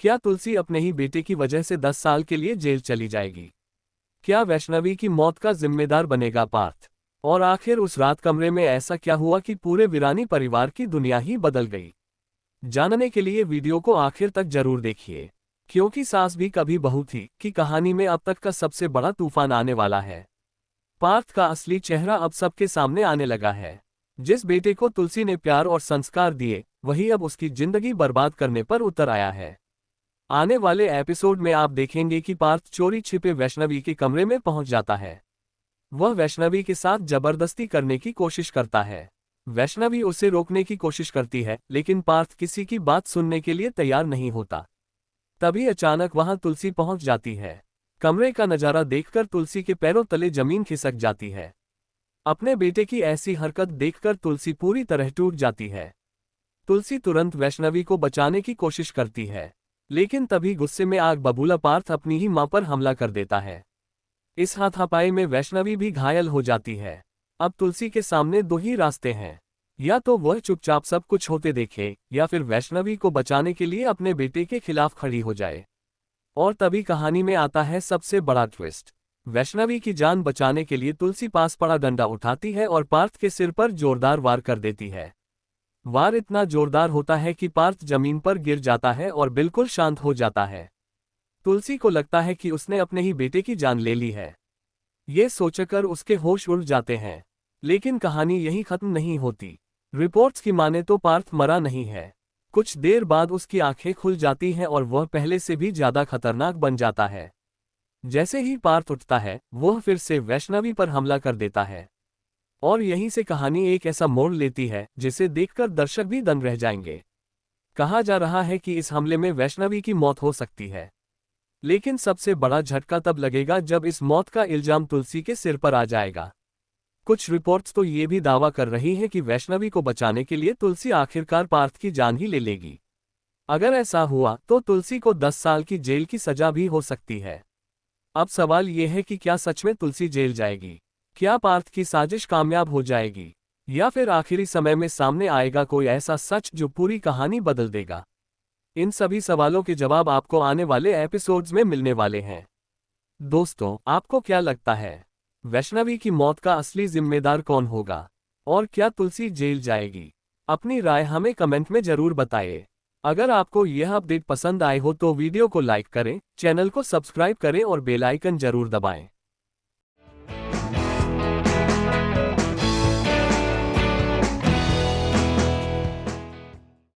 क्या तुलसी अपने ही बेटे की वजह से 10 साल के लिए जेल चली जाएगी? क्या वैष्णवी की मौत का जिम्मेदार बनेगा पार्थ? और आखिर उस रात कमरे में ऐसा क्या हुआ कि पूरे वीरानी परिवार की दुनिया ही बदल गई? जानने के लिए वीडियो को आखिर तक जरूर देखिए, क्योंकि सास भी कभी बहू थी कि कहानी में अब तक का सबसे बड़ा तूफान आने वाला है। पार्थ का असली चेहरा अब सबके सामने आने लगा है। जिस बेटे को तुलसी ने प्यार और संस्कार दिए, वही अब उसकी जिंदगी बर्बाद करने पर उतर आया है। आने वाले एपिसोड में आप देखेंगे कि पार्थ चोरी छिपे वैष्णवी के कमरे में पहुंच जाता है। वह वैष्णवी के साथ जबरदस्ती करने की कोशिश करता है। वैष्णवी उसे रोकने की कोशिश करती है, लेकिन पार्थ किसी की बात सुनने के लिए तैयार नहीं होता। तभी अचानक वहां तुलसी पहुंच जाती है। कमरे का नजारा देखकर तुलसी के पैरों तले जमीन खिसक जाती है। अपने बेटे की ऐसी हरकत देखकर तुलसी पूरी तरह टूट जाती है। तुलसी तुरंत वैष्णवी को बचाने की कोशिश करती है, लेकिन तभी गुस्से में आग बबूला पार्थ अपनी ही मां पर हमला कर देता है। इस हाथापाई में वैष्णवी भी घायल हो जाती है। अब तुलसी के सामने दो ही रास्ते हैं, या तो वह चुपचाप सब कुछ होते देखे, या फिर वैष्णवी को बचाने के लिए अपने बेटे के खिलाफ खड़ी हो जाए। और तभी कहानी में आता है सबसे बड़ा ट्विस्ट। वैष्णवी की जान बचाने के लिए तुलसी पास पड़ा डंडा उठाती है और पार्थ के सिर पर जोरदार वार कर देती है। वार इतना जोरदार होता है कि पार्थ जमीन पर गिर जाता है और बिल्कुल शांत हो जाता है। तुलसी को लगता है कि उसने अपने ही बेटे की जान ले ली है। ये सोचकर उसके होश उड़ जाते हैं। लेकिन कहानी यहीं खत्म नहीं होती। रिपोर्ट्स की माने तो पार्थ मरा नहीं है। कुछ देर बाद उसकी आंखें खुल जाती हैं और वह पहले से भी ज्यादा खतरनाक बन जाता है। जैसे ही पार्थ उठता है, वह फिर से वैष्णवी पर हमला कर देता है। और यहीं से कहानी एक ऐसा मोड़ लेती है जिसे देखकर दर्शक भी दंग रह जाएंगे। कहा जा रहा है कि इस हमले में वैष्णवी की मौत हो सकती है। लेकिन सबसे बड़ा झटका तब लगेगा जब इस मौत का इल्जाम तुलसी के सिर पर आ जाएगा। कुछ रिपोर्ट्स तो ये भी दावा कर रही हैं कि वैष्णवी को बचाने के लिए तुलसी आखिरकार पार्थ की जान ही ले लेगी। अगर ऐसा हुआ तो तुलसी को 10 साल की जेल की सजा भी हो सकती है। अब सवाल ये है कि क्या सच में तुलसी जेल जाएगी? क्या पार्थ की साजिश कामयाब हो जाएगी? या फिर आखिरी समय में सामने आएगा कोई ऐसा सच जो पूरी कहानी बदल देगा? इन सभी सवालों के जवाब आपको आने वाले एपिसोड्स में मिलने वाले हैं। दोस्तों, आपको क्या लगता है, वैष्णवी की मौत का असली जिम्मेदार कौन होगा? और क्या तुलसी जेल जाएगी? अपनी राय हमें कमेंट में जरूर बताइए। अगर आपको यह अपडेट पसंद आए हो तो वीडियो को लाइक करें, चैनल को सब्सक्राइब करें और बेल आइकन जरूर दबाएं।